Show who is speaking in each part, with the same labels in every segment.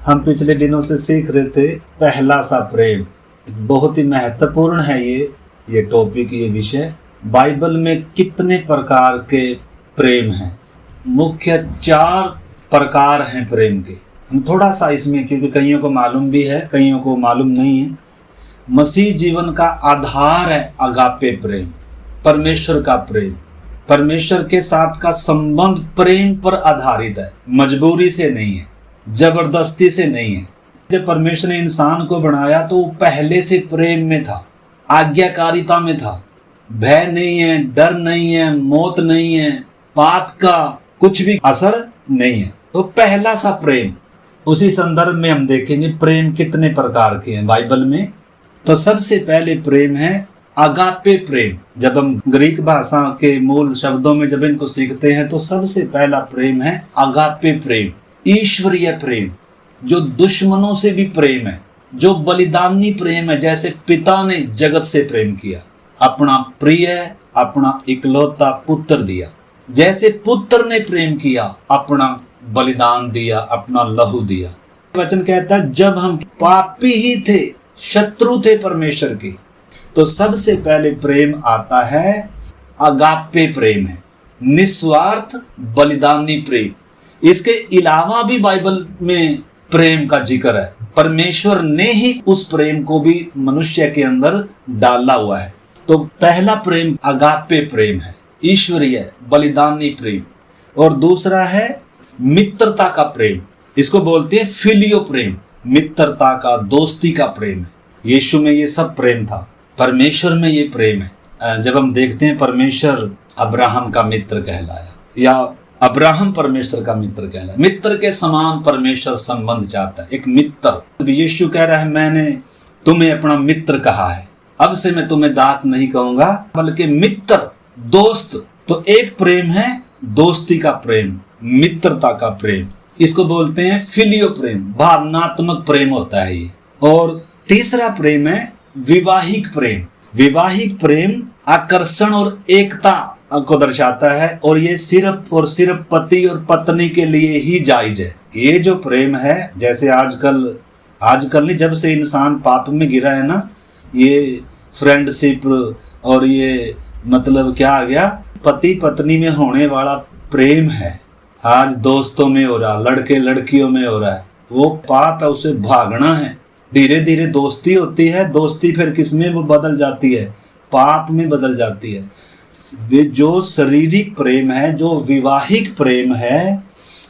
Speaker 1: हम पिछले दिनों से सीख रहे थे पहला सा प्रेम। बहुत ही महत्वपूर्ण है ये टॉपिक, ये विषय। बाइबल में कितने प्रकार के प्रेम हैं? मुख्य 4 प्रकार हैं प्रेम के। हम थोड़ा सा इसमें, क्योंकि कईयों को मालूम भी है, कईयों को मालूम नहीं है। मसीह जीवन का आधार है अगापे प्रेम, परमेश्वर का प्रेम। परमेश्वर के साथ का संबंध प्रेम पर आधारित है, मजबूरी से नहीं है, जबरदस्ती से नहीं है। जब परमेश्वर ने इंसान को बनाया तो वो पहले से प्रेम में था, आज्ञाकारिता में था। भय नहीं है, डर नहीं है, मौत नहीं है, पाप का कुछ भी असर नहीं है। तो पहला सा प्रेम, उसी संदर्भ में हम देखेंगे प्रेम कितने प्रकार के हैं बाइबल में। तो सबसे पहले प्रेम है अगापे प्रेम। जब हम ग्रीक भाषा के मूल शब्दों में जब इनको सीखते हैं तो सबसे पहला प्रेम है अगापे प्रेम, ईश्वरीय प्रेम, जो दुश्मनों से भी प्रेम है, जो बलिदानी प्रेम है। जैसे पिता ने जगत से प्रेम किया, अपना प्रिय अपना इकलौता पुत्र दिया। जैसे पुत्र ने प्रेम किया, अपना बलिदान दिया, अपना लहू दिया। वचन कहता है जब हम पापी ही थे, शत्रु थे परमेश्वर के, तो सबसे पहले प्रेम आता है अगापे प्रेम है, निस्वार्थ बलिदानी प्रेम। इसके अलावा भी बाइबल में प्रेम का जिक्र है। परमेश्वर ने ही उस प्रेम को भी मनुष्य के अंदर डाला हुआ है। तो पहला प्रेम अगापे प्रेम है, ईश्वरीय बलिदानी प्रेम। और दूसरा है मित्रता का प्रेम, इसको बोलते हैं फिलियो प्रेम, मित्रता का, दोस्ती का प्रेम है। यीशु में ये सब प्रेम था, परमेश्वर में ये प्रेम है। जब हम देखते हैं परमेश्वर अब्राहम का मित्र कहलाया, या अब्राहम परमेश्वर का मित्र कहलाया। मित्र के समान परमेश्वर संबंध चाहता है, एक मित्र। यीशु कह रहा है मैंने तुम्हें अपना मित्र कहा है, अब से मैं तुम्हें दास नहीं कहूंगा बल्कि मित्र, दोस्त। तो एक प्रेम है दोस्ती का प्रेम, मित्रता का प्रेम, इसको बोलते हैं फिलियो प्रेम, भावनात्मक प्रेम होता है ये। और तीसरा प्रेम है विवाहिक प्रेम। विवाहिक प्रेम आकर्षण और एकता को दर्शाता है, और ये सिर्फ और सिर्फ पति और पत्नी के लिए ही जायज है। ये जो प्रेम है, जैसे आजकल नहीं, जब से इंसान पाप में गिरा है ना, ये फ्रेंडशिप और ये मतलब क्या आ गया, पति पत्नी में होने वाला प्रेम है। आज दोस्तों में हो रहा, लड़के लड़कियों में हो रहा है, वो पाप है, उसे भागना है। धीरे धीरे दोस्ती होती है, दोस्ती फिर किसमें वो बदल जाती है, पाप में बदल जाती है। वे जो शारीरिक प्रेम है, जो विवाहिक प्रेम है,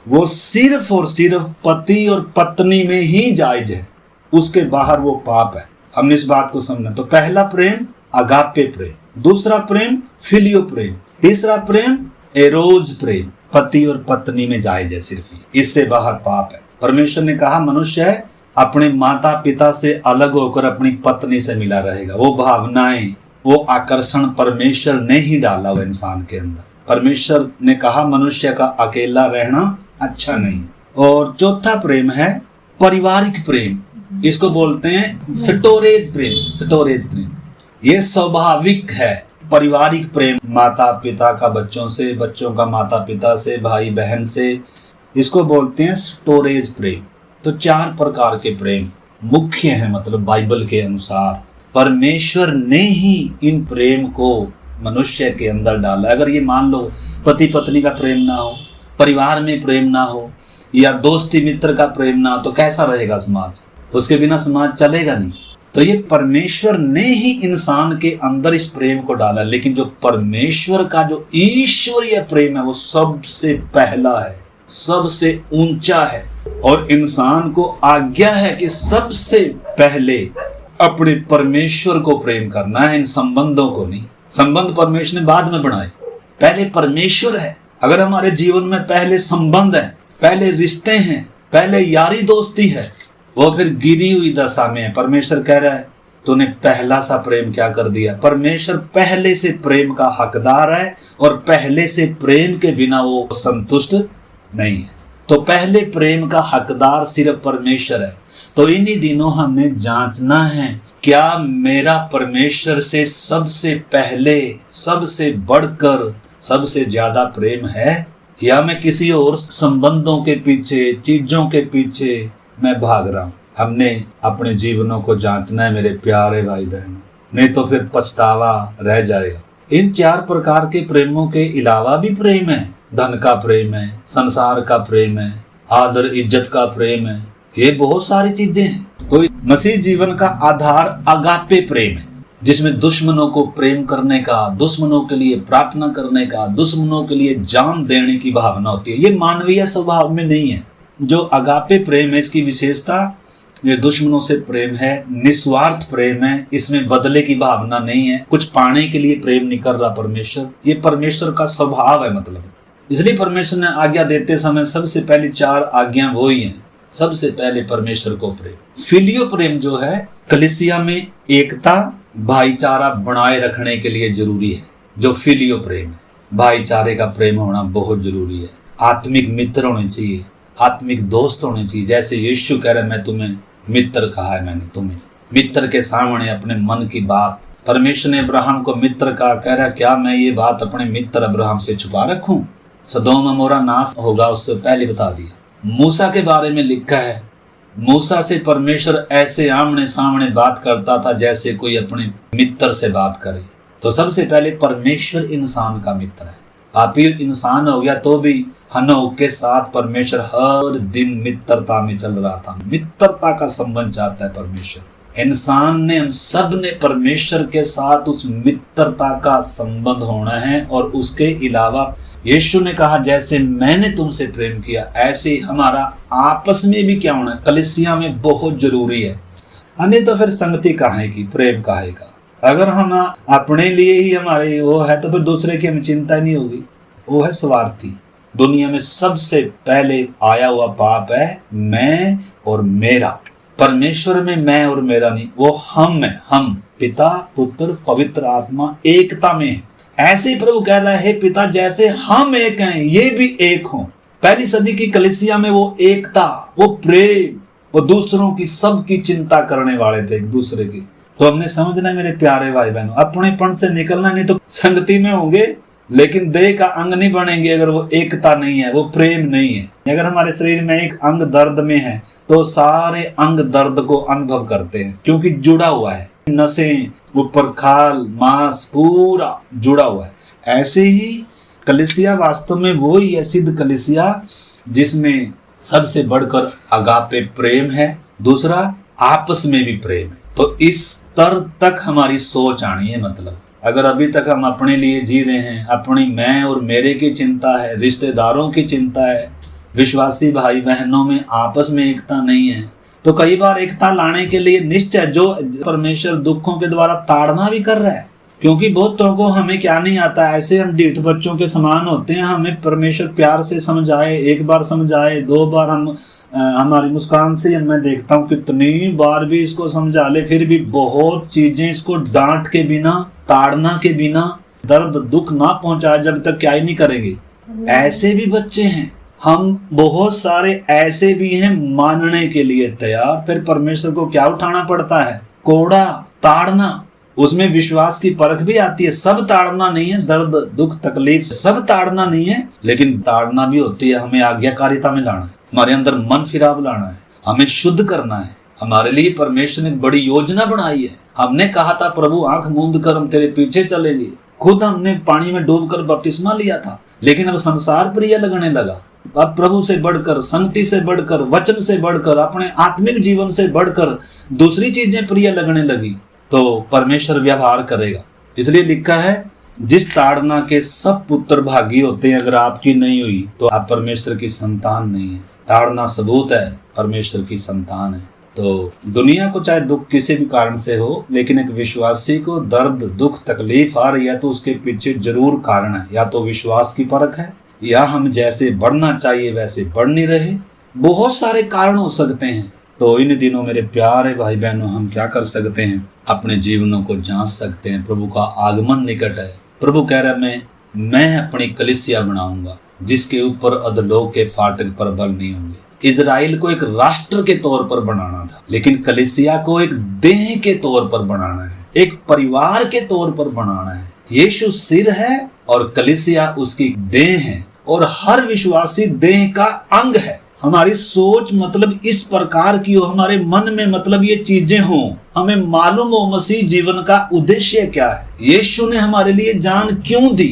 Speaker 1: वो सिर्फ और सिर्फ पति और पत्नी में ही जायज है, उसके बाहर वो पाप है। हमने इस बात को समझना। तो पहला प्रेम अगापे प्रेम, दूसरा प्रेम फिलियो प्रेम, तीसरा प्रेम एरोज प्रेम, पति और पत्नी में जायज है सिर्फ, इससे बाहर पाप है। परमेश्वर ने कहा मनुष्य है अपने माता पिता से अलग होकर अपनी पत्नी से मिला रहेगा। वो भावनाएं, वो आकर्षण परमेश्वर ने ही डाला हुआ इंसान के अंदर। परमेश्वर ने कहा मनुष्य का अकेला रहना अच्छा नहीं। और चौथा प्रेम है पारिवारिक प्रेम, इसको बोलते हैं स्टोरेज प्रेम। स्टोरेज प्रेम ये स्वाभाविक है, पारिवारिक प्रेम, माता पिता का बच्चों से, बच्चों का माता पिता से, भाई बहन से, इसको बोलते हैं स्टोरेज प्रेम। तो 4 प्रकार के प्रेम मुख्य हैं, मतलब बाइबल के अनुसार परमेश्वर ने ही इन प्रेम को मनुष्य के अंदर डाला। अगर ये मान लो पति पत्नी का प्रेम ना हो, परिवार में प्रेम ना हो, या दोस्ती मित्र का प्रेम ना हो, तो कैसा रहेगा समाज? उसके बिना समाज चलेगा नहीं। तो ये परमेश्वर ने ही इंसान के अंदर इस प्रेम को डाला। लेकिन जो परमेश्वर का जो ईश्वरीय प्रेम है वो सबसे पहला है, सबसे ऊंचा है। और इंसान को आज्ञा है कि सबसे पहले अपने परमेश्वर को प्रेम करना है, इन संबंधों को नहीं। संबंध परमेश्वर ने बाद में बनाए, पहले परमेश्वर है। अगर हमारे जीवन में पहले संबंध है, पहले रिश्ते हैं, पहले यारी दोस्ती है, वो फिर गिरी हुई दशा में है। परमेश्वर कह रहा है तूने पहला सा प्रेम क्या कर दिया। परमेश्वर पहले से प्रेम का हकदार है, और पहले से प्रेम के बिना वो संतुष्ट नहीं है। तो पहले प्रेम का हकदार सिर्फ परमेश्वर है। तो इन्हीं दिनों हमें जांचना है, क्या मेरा परमेश्वर से सबसे पहले, सबसे बढ़कर, सबसे ज्यादा प्रेम है, या मैं किसी और संबंधों के पीछे, चीजों के पीछे, मैं भाग रहा हूँ। हमने अपने जीवनों को जांचना है मेरे प्यारे भाई बहनों, नहीं तो फिर पछतावा रह जाएगा। इन 4 प्रकार के प्रेमों के अलावा भी प्रेम है। धन का प्रेम है, संसार का प्रेम है, आदर इज्जत का प्रेम है, ये बहुत सारी चीजें हैं। तो मसीह जीवन का आधार अगापे प्रेम है, जिसमें दुश्मनों को प्रेम करने का, दुश्मनों के लिए प्रार्थना करने का, दुश्मनों के लिए जान देने की भावना होती है। ये मानवीय स्वभाव में नहीं है। जो अगापे प्रेम है, इसकी विशेषता ये दुश्मनों से प्रेम है, निस्वार्थ प्रेम है, इसमें बदले की भावना नहीं है, कुछ पाने के लिए प्रेम नहीं कर रहा परमेश्वर। ये परमेश्वर का स्वभाव है। मतलब इसलिए परमेश्वर ने आज्ञा देते समय सबसे पहली 4 आज्ञा वो ही हैं। सबसे पहले परमेश्वर को प्रेम। फिलियो प्रेम जो है कलीसिया में एकता भाईचारा बनाए रखने के लिए जरूरी है। जो फिलियो प्रेम है, भाईचारे का प्रेम होना बहुत जरूरी है। आत्मिक मित्र होने चाहिए, आत्मिक दोस्त होने चाहिए। जैसे यीशु कह रहे मैं तुम्हें मित्र कहा है, मैंने तुम्हें मित्र के सामने अपने मन की बात। परमेश्वर ने अब्राहम को मित्र कहा, कह रहा क्या मैं ये बात अपने मित्र अब्राहम से छुपा रखूं? सदोम अमोरा नाश होगा उससे पहले बता दिया। मूसा के बारे में लिखा है, मूसा से परमेश्वर ऐसे आमने सामने बात करता था जैसे कोई अपने मित्र से बात करे। तो सबसे पहले परमेश्वर इंसान का मित्र है। आप ही इंसान हो गया तो भी हनोक के साथ परमेश्वर हर दिन मित्रता में चल रहा था। मित्रता का संबंध चाहता है परमेश्वर। इंसान ने, हम सब ने परमेश्वर के साथ उस मित्रता का संबंध होना है। और उसके अलावा यीशु ने कहा जैसे मैंने तुमसे प्रेम किया ऐसे हमारा आपस में भी क्या होना है, कलीसिया में बहुत जरूरी है। नहीं तो फिर संगति काहे की, प्रेम काहे का। अगर हम अपने लिए ही हमारे वो है तो फिर दूसरे की हमें चिंता नहीं होगी। वो है स्वार्थी। दुनिया में सबसे पहले आया हुआ पाप है मैं और मेरा। परमेश्वर में मैं और मेरा नहीं, वो हम है। हम पिता पुत्र पवित्र आत्मा एकता में है। ऐसे प्रभु कह रहा है पिता जैसे हम एक हैं ये भी एक हों। पहली सदी की कलीसिया में वो एकता, वो प्रेम, वो दूसरों की सबकी चिंता करने वाले थे एक दूसरे की। तो हमने समझना है मेरे प्यारे भाई बहनों, अपनेपन से निकलना। नहीं तो संगति में होंगे लेकिन देह का अंग नहीं बनेंगे अगर वो एकता नहीं है, वो प्रेम नहीं है। अगर हमारे शरीर में एक अंग दर्द में है तो सारे अंग दर्द को अनुभव करते हैं क्योंकि जुड़ा हुआ है। नसें, ऊपर खाल, मांस पूरा जुड़ा हुआ है। ऐसे ही कलीसिया वास्तव में वो ही है सिद्ध कलीसिया जिसमें सबसे बढ़कर अगापे प्रेम है, दूसरा आपस में भी प्रेम है। तो इस स्तर तक हमारी सोच आनी है। मतलब अगर अभी तक हम अपने लिए जी रहे हैं, अपनी मैं और मेरे की चिंता है, रिश्तेदारों की चिंता है, विश्वासी भाई बहनों में आपस में एकता नहीं है, तो कई बार एकता लाने के लिए निश्चय जो परमेश्वर दुखों के द्वारा ताड़ना भी कर रहा है। क्योंकि बहुतों को हमें क्या नहीं आता, ऐसे हम ढीठ बच्चों के समान होते हैं। हमें परमेश्वर प्यार से समझाए, एक बार समझाए, 2 बार हम हमारी मुस्कान से मैं देखता हूँ कितनी बार भी इसको समझा ले फिर भी बहुत चीजें इसको डांट के बिना, ताड़ना के बिना, दर्द दुख ना पहुंचाए जब तक क्या ही नहीं करेंगे। ऐसे भी बच्चे हैं। हम बहुत सारे ऐसे भी हैं मानने के लिए तैयार, फिर परमेश्वर को क्या उठाना पड़ता है, कोड़ा ताड़ना। उसमें विश्वास की परख भी आती है। सब ताड़ना नहीं है, दर्द दुख तकलीफ सब ताड़ना नहीं है, लेकिन ताड़ना भी होती है। हमें आज्ञाकारिता में लाना है, हमारे अंदर मन फिराव लाना है, हमें शुद्ध करना है। हमारे लिए परमेश्वर ने बड़ी योजना बनाई है। हमने कहा था प्रभु आंख मूंद कर हम तेरे पीछे चलेंगे। खुद हमने पानी में डूबकर बपतिस्मा लिया था, लेकिन अब संसार प्रिय लगने लगा। अब प्रभु से बढ़कर, संगति से बढ़कर, वचन से बढ़कर, अपने आत्मिक जीवन से बढ़कर दूसरी चीजें प्रिय लगने लगी तो परमेश्वर व्यवहार करेगा। इसलिए लिखा है जिस ताड़ना के सब पुत्र भागी होते हैं, अगर आपकी नहीं हुई तो आप परमेश्वर की संतान नहीं है। ताड़ना सबूत है परमेश्वर की संतान है। तो दुनिया को चाहे दुख किसी भी कारण से हो, लेकिन एक विश्वासी को दर्द दुख तकलीफ आ रही है तो उसके पीछे जरूर कारण है। या तो विश्वास की परख है, या हम जैसे बढ़ना चाहिए वैसे बढ़ नहीं रहे। बहुत सारे कारण हो सकते हैं। तो इन दिनों मेरे प्यारे भाई बहनों हम क्या कर सकते हैं, अपने जीवनों को जांच सकते हैं। प्रभु का आगमन निकट है। प्रभु कह रहा है मैं अपनी कलीसिया बनाऊंगा जिसके ऊपर अधलोक के फाटक पर बल नहीं होंगे। इजराइल को एक राष्ट्र के तौर पर बनाना था, लेकिन कलीसिया को एक देह के तौर पर बनाना है, एक परिवार के तौर पर बनाना है। यीशु सिर है और कलीसिया उसकी देह है, और हर विश्वासी देह का अंग है। हमारी सोच मतलब इस प्रकार की हो, हमारे मन में मतलब ये चीजें हों, हमें मालूम हो मसीह जीवन का उद्देश्य क्या है, यीशु ने हमारे लिए जान क्यों दी,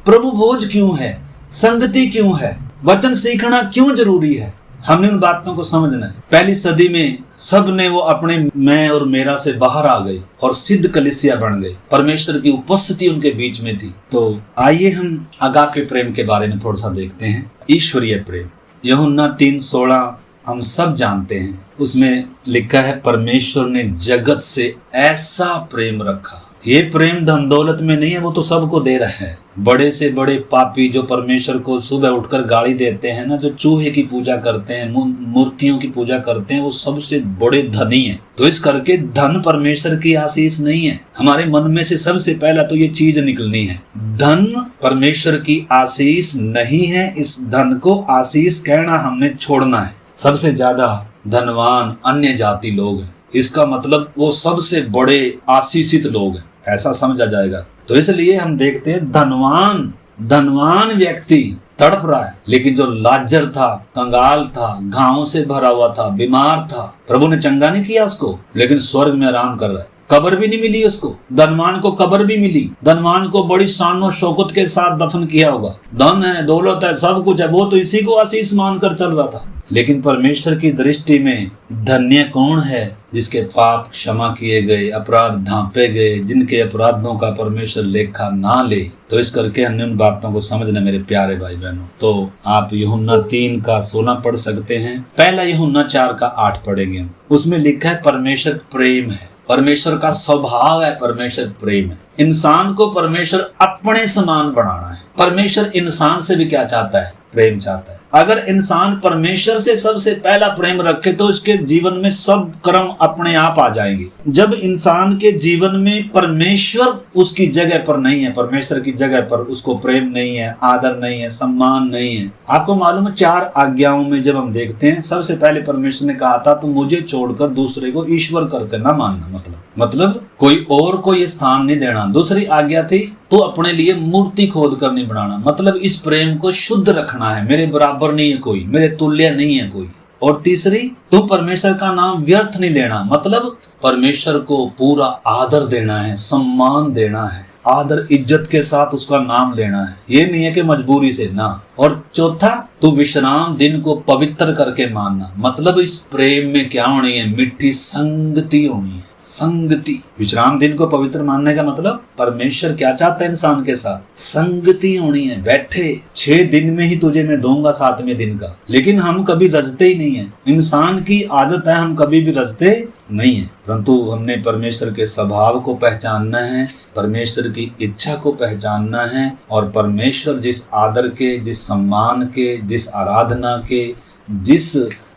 Speaker 1: प्रभु भोज क्यों है, संगति क्यों है, वचन सीखना क्यों जरूरी है। हमने उन बातों को समझना है। पहली सदी में सब ने वो अपने मैं और मेरा से बाहर आ गए और सिद्ध कलीसिया बन गए। परमेश्वर की उपस्थिति उनके बीच में थी। तो आइए हम अगापे प्रेम के बारे में थोड़ा सा देखते हैं। ईश्वरीय प्रेम यूहन्ना 3:16 हम सब जानते हैं। उसमें लिखा है परमेश्वर ने जगत से ऐसा प्रेम रखा। ये प्रेम धन दौलत में नहीं है, वो तो सबको दे रहा है। बड़े से बड़े पापी जो परमेश्वर को सुबह उठकर गाली देते हैं ना, जो चूहे की पूजा करते हैं, मूर्तियों की पूजा करते हैं, वो सबसे बड़े धनी हैं। तो इस करके धन परमेश्वर की आशीष नहीं है। हमारे मन में से सबसे पहला तो ये चीज निकलनी है, धन परमेश्वर की आशीष नहीं है। इस धन को आशीष कहना हमने छोड़ना है। सबसे ज्यादा धनवान अन्य जाति लोग हैं, इसका मतलब वो सबसे बड़े आशीषित लोग हैं, ऐसा समझा जाएगा। तो इसलिए हम देखते हैं धनवान व्यक्ति तड़प रहा है, लेकिन जो लाजर था, कंगाल था, घावों से भरा हुआ था, बीमार था, प्रभु ने चंगा नहीं किया उसको, लेकिन स्वर्ग में आराम कर रहा है। कब्र भी नहीं मिली उसको। धनवान को कब्र भी मिली, धनवान को बड़ी शान और शौकत के साथ दफन किया होगा। धन है, दौलत है, सब कुछ है, वो तो इसी को आशीष मानकर चल रहा था। लेकिन परमेश्वर की दृष्टि में धन्य कौन है? जिसके पाप क्षमा किए गए, अपराध ढांपे गए, जिनके अपराधों का परमेश्वर लेखा ना ले। तो इस करके हमने उन बातों को समझना मेरे प्यारे भाई बहनों। तो आप यूहन्ना 3:16 पढ़ सकते हैं। पहला यूहन्ना 4:8 पढ़ेंगे हम। उसमें लिखा है परमेश्वर प्रेम है। परमेश्वर का स्वभाव है, परमेश्वर प्रेम है। इंसान को परमेश्वर अपने समान बनाना है। परमेश्वर इंसान से भी क्या चाहता है? प्रेम चाहता है। अगर इंसान परमेश्वर से सबसे पहला प्रेम रखे तो उसके जीवन में सब कर्म अपने आप आ जाएंगे। जब इंसान के जीवन में परमेश्वर उसकी जगह पर नहीं है, परमेश्वर की जगह पर उसको प्रेम नहीं है, आदर नहीं है, सम्मान नहीं है। आपको मालूम है 4 आज्ञाओं में जब हम देखते हैं, सबसे पहले परमेश्वर ने कहा था तो मुझे छोड़कर दूसरे को ईश्वर करके ना मानना, मतलब कोई और को ये स्थान नहीं देना। दूसरी आज्ञा थी तो अपने लिए मूर्ति खोद कर नहीं बनाना, मतलब इस प्रेम को शुद्ध रखना है, मेरे बराबर नहीं है कोई, मेरे तुल्य नहीं है कोई। और तीसरी, तो परमेश्वर का नाम व्यर्थ नहीं लेना, मतलब परमेश्वर को पूरा आदर देना है, सम्मान देना है, आदर इज्जत के साथ उसका नाम लेना है। ये नहीं है कि मजबूरी से ना। और चौथा, तो विश्राम दिन को पवित्र करके मानना, मतलब इस प्रेम में क्या होनी है? मिठी संगति होनी है। संगति, विश्राम दिन को पवित्र मानने का मतलब परमेश्वर क्या चाहता है? इंसान के साथ संगति होनी है। बैठे 6 दिन में ही तुझे मैं दूंगा 7वें दिन का, लेकिन हम कभी रजते ही नहीं है। इंसान की आदत है, हम कभी भी रजते नहीं है। परंतु हमने परमेश्वर के स्वभाव को पहचानना है, परमेश्वर की इच्छा को पहचानना है, और परमेश्वर जिस आदर के, जिस सम्मान के, जिस आराधना के, जिस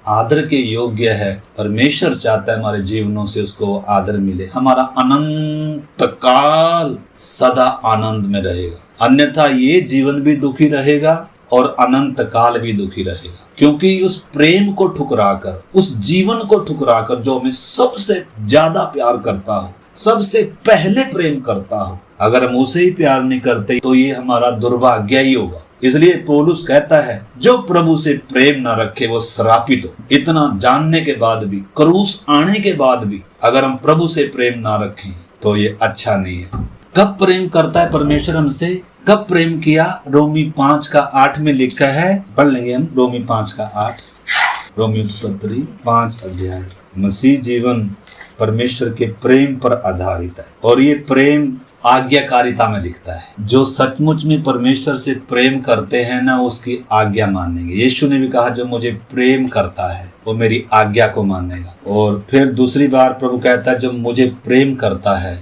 Speaker 1: आदर के योग्य है, परमेश्वर चाहता है हमारे जीवनों से उसको आदर मिले। हमारा अनंत काल सदा आनंद में रहेगा, अन्यथा ये जीवन भी दुखी रहेगा और अनंत काल भी दुखी रहेगा। क्योंकि उस प्रेम को ठुकराकर, उस जीवन को ठुकराकर जो हमें सबसे ज्यादा प्यार करता हो, सबसे पहले प्रेम करता हो, अगर हम उसे ही प्यार नहीं करते तो ये हमारा दुर्भाग्य ही होगा। इसलिए पौलुस कहता है जो प्रभु से प्रेम न रखे वो श्रापित हो। इतना जानने के बाद भी, क्रूस आने के बाद भी अगर हम प्रभु से प्रेम ना रखें तो ये अच्छा नहीं है। कब प्रेम करता है परमेश्वर हमसे? कब प्रेम किया? रोमी 5:8 में लिखा है, पढ़ लेंगे हम। रोमी 5:8, रोमी 5 अध्याय। मसीह जीवन परमेश्वर के प्रेम पर आधारित है, और ये प्रेम आज्ञाकारिता में दिखता है। जो सचमुच में परमेश्वर से प्रेम करते हैं ना, उसकी आज्ञा मानेंगे। यीशु ने भी कहा जो मुझे प्रेम करता है वो मेरी आज्ञा को मानेगा। और फिर दूसरी बार प्रभु कहता है जो मुझे प्रेम करता है,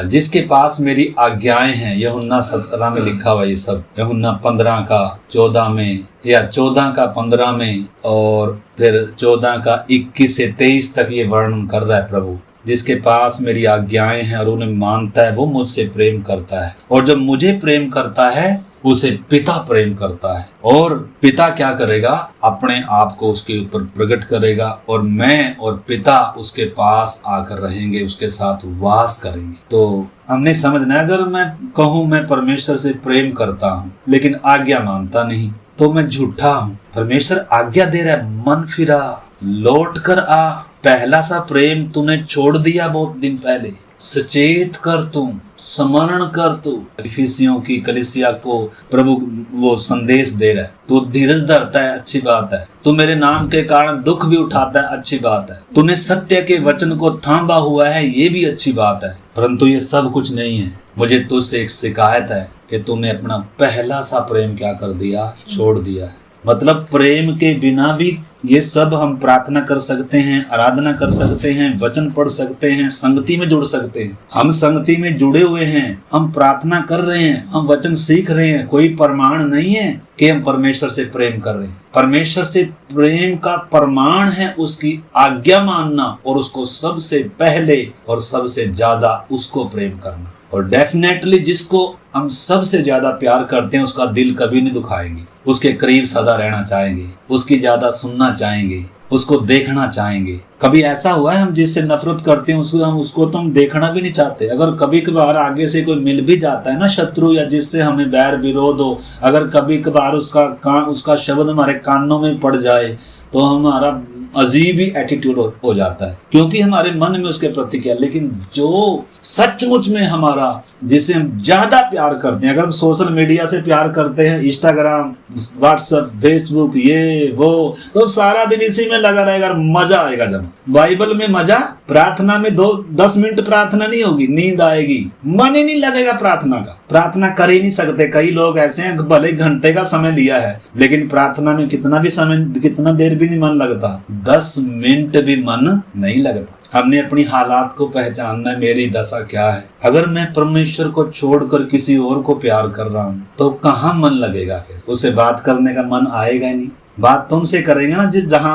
Speaker 1: जिसके पास मेरी आज्ञाएं हैं। यूहन्ना 17 में लिखा हुआ ये सब, यूहन्ना 15:14 में, या 14:15 में, और फिर 14:21 से 23 तक ये वर्णन कर रहा है प्रभु। जिसके पास मेरी आज्ञाएं हैं और उन्हें मानता है वो मुझसे प्रेम करता है, और जब मुझे प्रेम करता है उसे पिता प्रेम करता है। और पिता क्या करेगा? अपने आप को उसके ऊपर प्रकट करेगा, और मैं और पिता उसके पास आकर रहेंगे, उसके साथ वास करेंगे। तो हमने समझना है, अगर मैं कहूँ मैं परमेश्वर से प्रेम करता हूँ लेकिन आज्ञा मानता नहीं, तो मैं झूठा हूँ। परमेश्वर आज्ञा दे रहा है, मन फिरा, लौट कर आ, पहला सा प्रेम तूने छोड़ दिया बहुत दिन पहले, सचेत कर तू, स्मरण कर तू। इफिसियों की कलीसिया को प्रभु वो संदेश दे रहा है, तू धीरज धरता है, अच्छी बात है, तू मेरे नाम के कारण दुख भी उठाता है, अच्छी बात है, तूने सत्य के वचन को थामा हुआ है, ये भी अच्छी बात है, परंतु ये सब कुछ नहीं है। मुझे तुझसे एक शिकायत है कि तूने अपना पहला सा प्रेम क्या कर दिया, छोड़ दिया है। मतलब प्रेम के बिना भी ये सब हम प्रार्थना कर सकते हैं, आराधना कर सकते हैं, वचन पढ़ सकते हैं, संगति में जुड़ सकते हैं। हम संगति में जुड़े हुए हैं, हम प्रार्थना कर रहे हैं, हम वचन सीख रहे हैं, कोई प्रमाण नहीं है कि हम परमेश्वर से प्रेम कर रहे हैं। परमेश्वर से प्रेम का प्रमाण है उसकी आज्ञा मानना और उसको सबसे पहले और सबसे ज्यादा उसको प्रेम करना। और डेफिनेटली जिसको हम सबसे ज्यादा प्यार करते हैं उसका दिल कभी नहीं दुखाएंगे, उसके करीब सदा रहना चाहेंगे, उसकी ज्यादा सुनना चाहेंगे, उसको देखना चाहेंगे। कभी ऐसा हुआ है हम जिससे नफरत करते हैं उसको तो हम देखना भी नहीं चाहते। अगर कभी कभार आगे से कोई मिल भी जाता है ना शत्रु, या जिससे हमें बैर विरोध हो, अगर कभी कभार उसका शब्द हमारे कानों में पड़ जाए तो हमारा अजीब ही एटीट्यूड हो जाता है, क्योंकि हमारे मन में उसके प्रति क्या। लेकिन जो सचमुच में हमारा, जिसे हम ज्यादा प्यार करते हैं, अगर हम सोशल मीडिया से प्यार करते हैं, इंस्टाग्राम, व्हाट्सएप, फेसबुक, ये वो, तो सारा दिन इसी में लगा रहेगा, मजा आएगा। जब बाइबल में मजा, प्रार्थना में 10 मिनट प्रार्थना नहीं होगी, नींद आएगी, मन ही नहीं लगेगा प्रार्थना का, प्रार्थना कर ही नहीं सकते। कई लोग ऐसे हैं, भले घंटे का समय लिया है लेकिन प्रार्थना में कितना देर भी नहीं मन लगता, 10 मिनट भी मन नहीं लगता। हमने अपनी हालात को पहचानना है, मेरी दशा क्या है। अगर मैं परमेश्वर को छोड़कर किसी और को प्यार कर रहा हूँ तो कहाँ मन लगेगा, फिर उससे बात करने का मन आएगा ही नहीं। बात तो उनसे करेंगे ना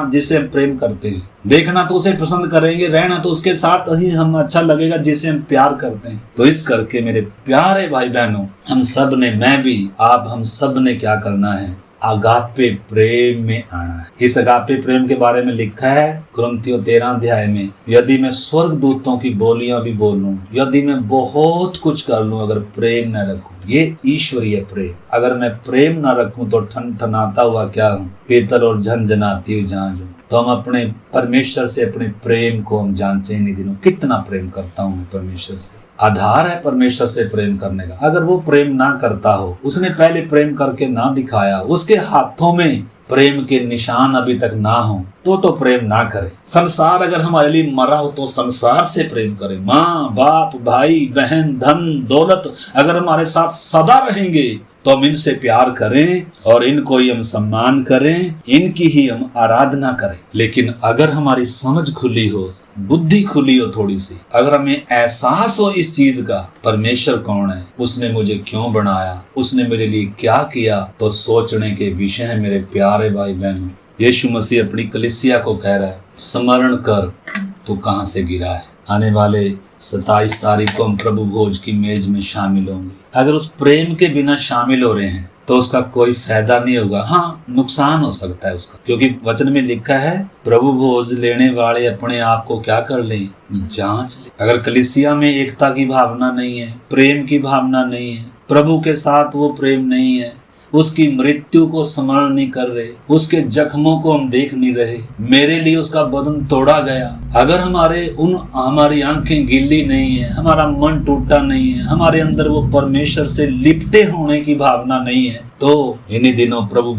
Speaker 1: जिसे हम प्रेम करते हैं, देखना तो उसे पसंद करेंगे, रहना तो उसके साथ ही हम अच्छा लगेगा जिसे हम प्यार करते हैं। तो इस करके मेरे प्यारे भाई बहनों, हम सब ने, मैं भी, आप, हम सब ने क्या करना है, अगापे प्रेम में आना है। इस अगापे प्रेम के बारे में लिखा है कुरिन्थियों 13 अध्याय में, यदि मैं स्वर्ग दूतों की बोलियां भी बोलूं, यदि मैं बहुत कुछ कर लूं, अगर प्रेम न रखूं, ये ईश्वरीय प्रेम, अगर मैं प्रेम न रखूं तो ठनठनाता हुआ क्या हूं, पीतल और झनझनाती हुई झांझ हूं। तो हम अपने परमेश्वर से अपने प्रेम को हम जांचे नहीं दिनों, कितना प्रेम करता हूं मैं परमेश्वर से। आधार है परमेश्वर से प्रेम करने का। अगर वो प्रेम ना करता हो, उसने पहले प्रेम करके ना दिखाया, उसके हाथों में प्रेम के निशान अभी तक ना हो, तो प्रेम ना करे। संसार अगर हमारे लिए मरा हो तो संसार से प्रेम करे। माँ बाप, भाई बहन, धन दौलत अगर हमारे साथ सदा रहेंगे तो हम इनसे प्यार करें और इनको ही हम सम्मान करें, इनकी ही हम आराधना करें। लेकिन अगर हमारी समझ खुली हो, बुद्धि खुली हो थोड़ी सी, अगर हमें एहसास हो इस चीज का, परमेश्वर कौन है, उसने मुझे क्यों बनाया, उसने मेरे लिए क्या किया, तो सोचने के विषय है मेरे प्यारे भाई बहनों। यीशु मसीह अपनी कलीसिया को कह रहा है, स्मरण कर तू कहां से गिरा है। आने वाले 27 तारीख को हम प्रभु भोज की मेज में शामिल होंगे। अगर उस प्रेम के बिना शामिल हो रहे हैं तो उसका कोई फायदा नहीं होगा। हाँ, नुकसान हो सकता है उसका, क्योंकि वचन में लिखा है प्रभु भोज लेने वाले अपने आप को क्या कर लें, जांच ले। अगर कलीसिया में एकता की भावना नहीं है, प्रेम की भावना नहीं है, प्रभु के साथ वो प्रेम नहीं है, उसकी मृत्यु को स्मरण नहीं कर रहे, उसके जख्मों को हम देख नहीं रहे, मेरे लिए उसका बदन तोड़ा गया, अगर हमारी आंखें गीली नहीं है, हमारा मन टूटा नहीं है, हमारे अंदर वो परमेश्वर से लिपटे होने की भावना नहीं है, तो इन्हीं दिनों प्रभु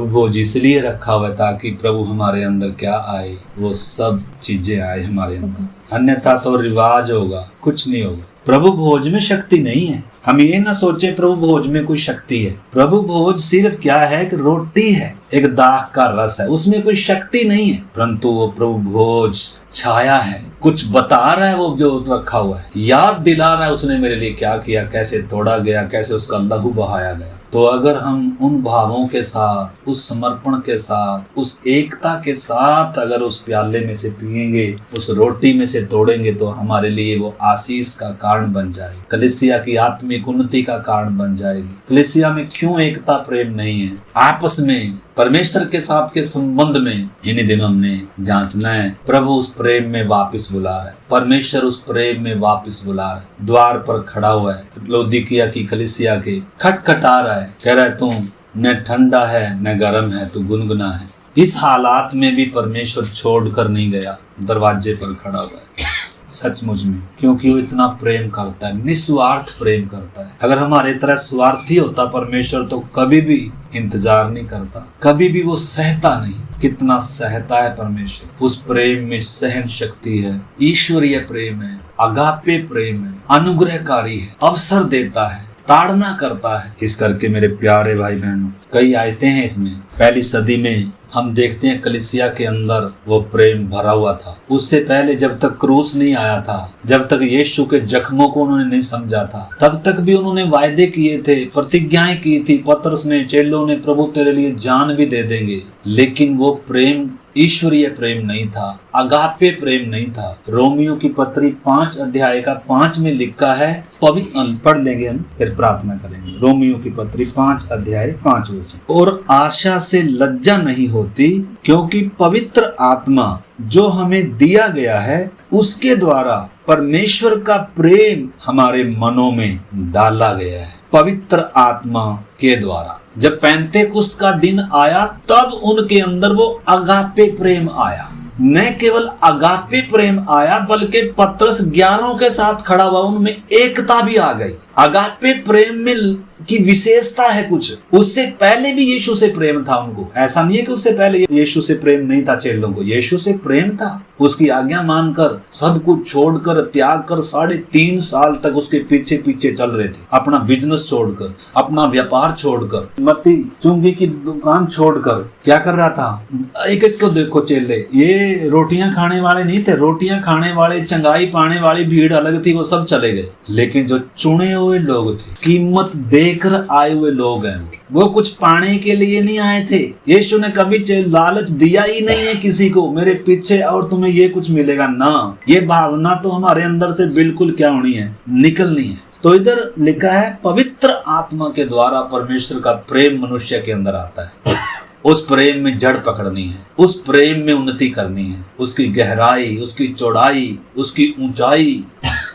Speaker 1: भोज इसलिए रखा हुआ है ताकि प्रभु हमारे अंदर क्या आए, वो सब चीजें आए हमारे अंदर। अन्यथा तो रिवाज होगा, कुछ नहीं होगा। प्रभु भोज में शक्ति नहीं है। हम ये ना सोचे प्रभु भोज में कोई शक्ति है। प्रभु भोज सिर्फ क्या है, एक रोटी है, एक दाख का रस है, उसमें कोई शक्ति नहीं है। परंतु वो प्रभु भोज छाया है, कुछ बता रहा है, वो जो रखा हुआ है, याद दिला रहा है उसने मेरे लिए क्या किया, कैसे तोड़ा गया, कैसे उसका लहू बहाया गया। तो अगर हम उन भावों के साथ, उस समर्पण के साथ, उस एकता के साथ अगर उस प्याले में से पिएंगे, उस रोटी में से तोड़ेंगे, तो हमारे लिए वो आशीष का कारण बन जाएगी, कलीसिया की आत्मिक उन्नति का कारण बन जाएगी। कलीसिया में क्यों एकता, प्रेम नहीं है, आपस में परमेश्वर के साथ के संबंध में इन्हीं दिनों हमने जांचना है। प्रभु उस प्रेम में वापस बुला रहा है, परमेश्वर उस प्रेम में वापस बुला रहा है। द्वार पर खड़ा हुआ है, लौदीकिया की कलीसिया के खटखटा रहा है, कह रहा है तुम न ठंडा है न गर्म है, तू गुनगुना है। इस हालात में भी परमेश्वर छोड़कर नहीं गया, दरवाजे पर खड़ा हुआ है सचमुच में, क्योंकि वो इतना प्रेम करता है, निस्वार्थ प्रेम करता है। अगर हमारे तरह स्वार्थी होता परमेश्वर तो कभी भी इंतजार नहीं करता, कभी भी वो सहता नहीं। कितना सहता है परमेश्वर, उस प्रेम में सहन शक्ति है, ईश्वरीय प्रेम है, अगापे प्रेम है, अनुग्रहकारी है, अवसर देता है, ताड़ना करता है। इस करके मेरे प्यारे भाई बहनों, कई आयतें हैं इसमें। पहली सदी में हम देखते हैं कलीसिया के अंदर वो प्रेम भरा हुआ था। उससे पहले जब तक क्रूस नहीं आया था, जब तक यीशु के जख्मों को उन्होंने नहीं समझा था, तब तक भी उन्होंने वायदे किए थे, प्रतिज्ञाएं की थी। पतरस ने, चेलों ने, प्रभु तेरे लिए जान भी दे देंगे। लेकिन वो प्रेम ईश्वरीय प्रेम नहीं था, अगापे प्रेम नहीं था। रोमियो की पत्री 5 अध्याय का 5 में लिखा है, पवित्र पढ़ लेंगे हम, फिर प्रार्थना करेंगे। रोमियो की पत्री 5 अध्याय 5 वचन, और आशा से लज्जा नहीं होती, क्योंकि पवित्र आत्मा जो हमें दिया गया है उसके द्वारा परमेश्वर का प्रेम हमारे मनों में डाला गया है। पवित्र आत्मा के द्वारा जब पेंतेकुस्त का दिन आया तब उनके अंदर वो अगापे प्रेम आया। न केवल अगापे प्रेम आया बल्कि पतरस 11 के साथ खड़ा हुआ, उनमें एकता भी आ गई। अगापे प्रेम में की विशेषता है कुछ। उससे पहले भी यीशु से प्रेम था उनको, ऐसा नहीं है कि उससे पहले यीशु से प्रेम नहीं था चेलों को। यीशु से प्रेम था, उसकी आज्ञा मानकर सब कुछ छोड़कर, त्याग कर 3.5 साल तक उसके पीछे पीछे चल रहे थे। अपना बिजनेस छोड़कर, अपना व्यापार छोड़कर, मत्ती चुंगी की दुकान छोड़कर क्या कर रहा था। एक एक को देखो चेले, ये रोटियां खाने वाले नहीं थे। रोटियां खाने वाले, चंगाई पाने वाली भीड़ अलग थी, वो सब चले गए। लेकिन जो चुने हुए लोग थे, कीमत देकर आए हुए लोग हैं, वो कुछ पाने के लिए नहीं आए थे। यीशु ने कभी लालच दिया ही नहीं है किसी को, मेरे पीछे और तुम्हें ये कुछ मिलेगा ना। ये भावना तो हमारे अंदर से बिल्कुल क्या होनी है, निकलनी है। तो इधर लिखा है पवित्र आत्मा के द्वारा परमेश्वर का प्रेम मनुष्य के अंदर आता है। उस प्रेम में जड़ पकड़नी है, उस प्रेम में उन्नति करनी है। उसकी गहराई, उसकी चौड़ाई, उसकी ऊंचाई,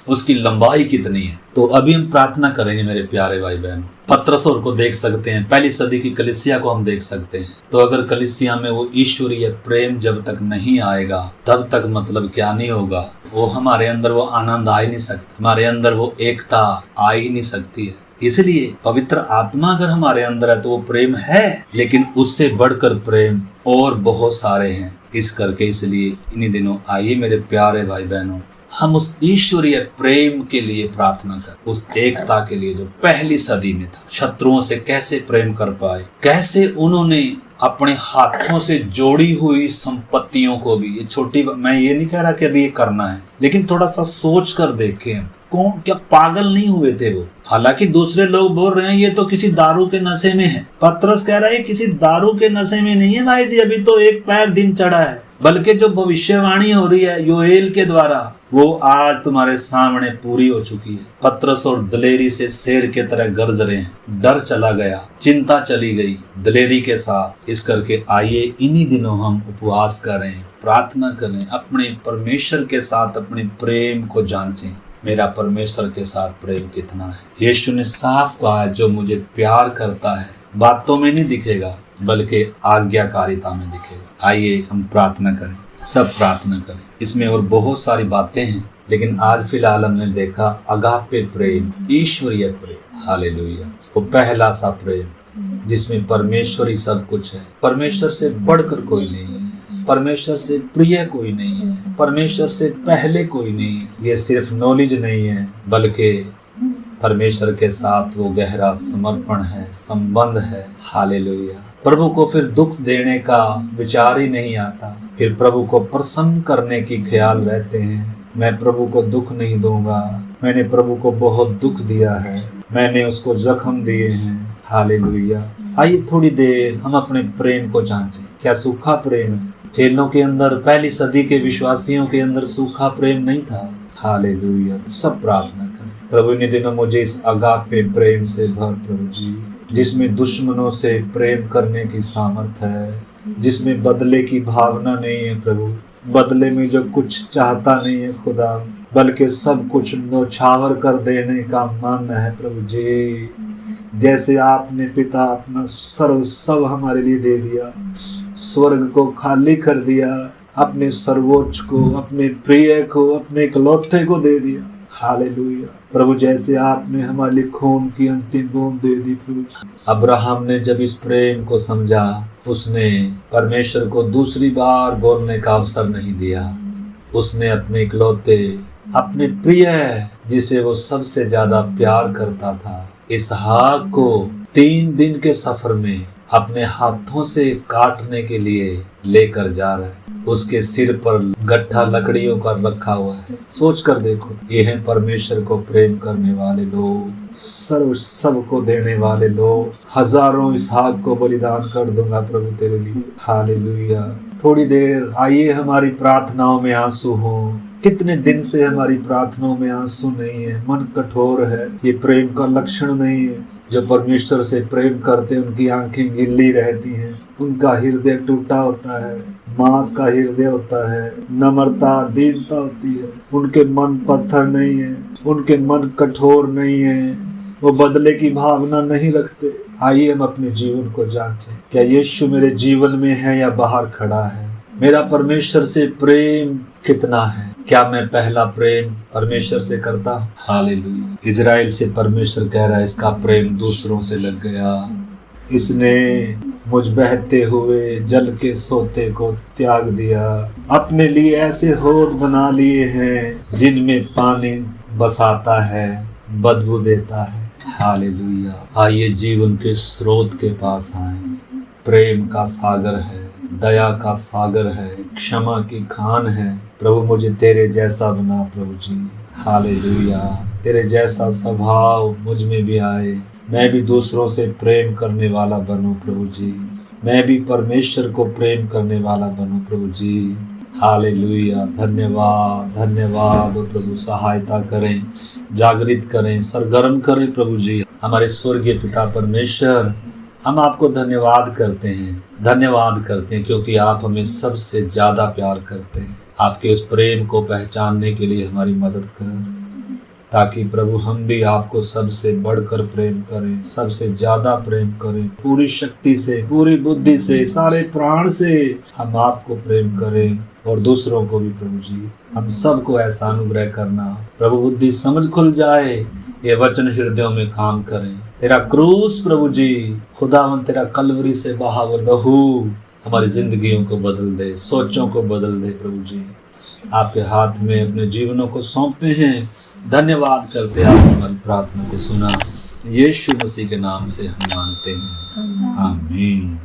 Speaker 1: उसकी लंबाई कितनी है। तो अभी हम प्रार्थना करेंगे मेरे प्यारे भाई बहनों। पतरस को देख सकते हैं, पहली सदी की कलीसिया को हम देख सकते हैं। तो अगर कलीसिया में वो ईश्वरीय प्रेम जब तक नहीं आएगा तब तक मतलब क्या नहीं होगा, वो हमारे अंदर वो आनंद आ ही नहीं सकता, हमारे अंदर वो एकता आ ही नहीं सकती है। इसलिए पवित्र आत्मा अगर हमारे अंदर है तो वो प्रेम है, लेकिन उससे बढ़कर प्रेम और बहुत सारे हैं। इस करके इसलिए इन्हीं दिनों आइए मेरे प्यारे भाई बहनों, हम उस ईश्वरीय प्रेम के लिए प्रार्थना कर, उस एकता के लिए जो पहली सदी में था। शत्रुओं से कैसे प्रेम कर पाए, कैसे उन्होंने अपने हाथों से जोड़ी हुई संपत्तियों को भी, ये छोटी, मैं ये नहीं कह रहा कि अभी ये करना है, लेकिन थोड़ा सा सोच कर देखें, कौन क्या पागल नहीं हुए थे वो। हालांकि दूसरे लोग बोल रहे हैं ये तो किसी दारू के नशे में है। पतरस कह रहा है किसी दारू के नशे में नहीं है भाई जी, अभी तो एक पैर दिन चढ़ा है। बल्कि जो भविष्यवाणी हो रही है योएल के द्वारा, वो आज तुम्हारे सामने पूरी हो चुकी है। पतरस और दलेरी से शेर के तरह गरज रहे हैं। डर चला गया, चिंता चली गई दलेरी के साथ। इस करके आइए इन्हीं दिनों हम उपवास करें, प्रार्थना करें, अपने परमेश्वर के साथ अपने प्रेम को जांचें। मेरा परमेश्वर के साथ प्रेम कितना है। यीशु ने साफ कहा है, जो मुझे प्यार करता है बातों में नहीं दिखेगा बल्कि आज्ञाकारिता में दिखेगा। आइए हम प्रार्थना करें, सब प्रार्थना करें। इसमें और बहुत सारी बातें हैं, लेकिन आज फिलहाल हमने देखा अगापे प्रेम, ईश्वरीय प्रेम। हालेलुया। वो पहला सा प्रेम जिसमें परमेश्वर ही सब कुछ है। परमेश्वर से बढ़कर कोई नहीं है, परमेश्वर से प्रिय कोई नहीं है, परमेश्वर से पहले कोई नहीं है। ये सिर्फ नॉलेज नहीं है बल्कि परमेश्वर के साथ वो गहरा समर्पण है, संबंध है। हालेलुया। प्रभु को फिर दुख देने का विचार ही नहीं आता, फिर प्रभु को प्रसन्न करने की ख्याल रहते हैं। मैं प्रभु को दुख नहीं दूंगा, मैंने प्रभु को बहुत दुख दिया है, मैंने उसको जख्म दिए हैं। हालेलुया। आइए थोड़ी देर हम अपने प्रेम को जांचें, क्या सूखा प्रेम है। चेलों के अंदर, पहली सदी के विश्वासियों के अंदर सूखा प्रेम नहीं था। हालेलुया। सब प्रार्थना करें, प्रभु इन दिनों मुझे इस अगापे प्रेम से भर प्रभु जी, जिसमें दुश्मनों से प्रेम करने की सामर्थ्य है, जिसमें बदले की भावना नहीं है प्रभु, बदले में जो कुछ चाहता नहीं है खुदा, बल्कि सब कुछ न्यौछावर कर देने का मन है प्रभु जी। जैसे आपने पिता अपना सर्व सब हमारे लिए दे दिया, स्वर्ग को खाली कर दिया, अपने सर्वोच्च को, अपने प्रिय को, अपने इकलौते को दे दिया। हालेलुया प्रभु, जैसे आपने हमारे लिए खून की अंतिम बूंद दे दी प्रभु। अब्राहम ने जब इस प्रेम को समझा, उसने परमेश्वर को दूसरी बार बोलने का अवसर नहीं दिया। उसने अपने इकलौते, अपने प्रिय, जिसे वो सबसे ज्यादा प्यार करता था, इसहाक को 3 दिन के सफर में अपने हाथों से काटने के लिए लेकर जा रहा है। उसके सिर पर गट्ठा लकड़ियों का रखा हुआ है। सोच कर देखो, ये है परमेश्वर को प्रेम करने वाले लोग, सर्व सबको देने वाले लोग। हजारों इसहाक को बलिदान कर दूंगा प्रभु तेरे लिए। हालेलुया। थोड़ी देर आइए हमारी प्रार्थनाओं में आंसू हो। कितने दिन से हमारी प्रार्थनाओं में आंसू नहीं है, मन कठोर है। ये प्रेम का लक्षण नहीं है। जो परमेश्वर से प्रेम करते हैं उनकी आंखें गिल्ली रहती हैं, उनका हृदय टूटा होता है, मांस का हृदय होता है, नम्रता दीनता होती है। उनके मन पत्थर नहीं है, उनके मन कठोर नहीं है, वो बदले की भावना नहीं रखते। आइए हम अपने जीवन को जांचें, क्या यीशु मेरे जीवन में है या बाहर खड़ा है? मेरा परमेश्वर से प्रेम कितना है? क्या मैं पहला प्रेम परमेश्वर से करता हूँ? हालेलुया। इजराइल से परमेश्वर कह रहा है, इसका प्रेम दूसरों से लग गया। इसने मुझ बहते हुए जल के सोते को त्याग दिया, अपने लिए ऐसे होद बना लिए हैं जिनमें पानी बसाता है, बदबू देता है। हालेलुया। आइए जीवन के स्रोत के पास आए। प्रेम का सागर है, दया का सागर है, क्षमा की खान है। प्रभु मुझे तेरे जैसा बना प्रभु जी। हालेलुया। तेरे जैसा स्वभाव मुझ में भी आए, मैं भी दूसरों से प्रेम करने वाला बनूं प्रभु जी। मैं भी परमेश्वर को प्रेम करने वाला बनूं प्रभु जी। हालेलुया। धन्यवाद धन्यवाद प्रभु। सहायता करें, जागृत करें, सरगर्म करें प्रभु जी। हमारे स्वर्गीय पिता परमेश्वर, हम आपको धन्यवाद करते हैं, धन्यवाद करते हैं, क्योंकि आप हमें सबसे ज्यादा प्यार करते हैं। आपके उस प्रेम को पहचानने के लिए हमारी मदद करें, ताकि प्रभु हम भी आपको सबसे बढ़कर प्रेम करें, सबसे ज्यादा प्रेम करें, पूरी शक्ति से, पूरी बुद्धि से, सारे प्राण से हम आपको प्रेम करें और दूसरों को भी प्रभु जी। हम सबको ऐसा अनुग्रह करना प्रभु, बुद्धि समझ खुल जाए, ये वचन हृदयों में काम करें। तेरा क्रूस प्रभु जी, खुदावन तेरा कलवरी से बहा हुआ लहू हमारी जिंदगियों को बदल दे, सोचों को बदल दे प्रभु जी। आपके हाथ में अपने जीवनों को सौंपते हैं, धन्यवाद करते हैं। आपने हमारी प्रार्थना को सुना, यीशु मसीह के नाम से हम मांगते हैं, आमीन।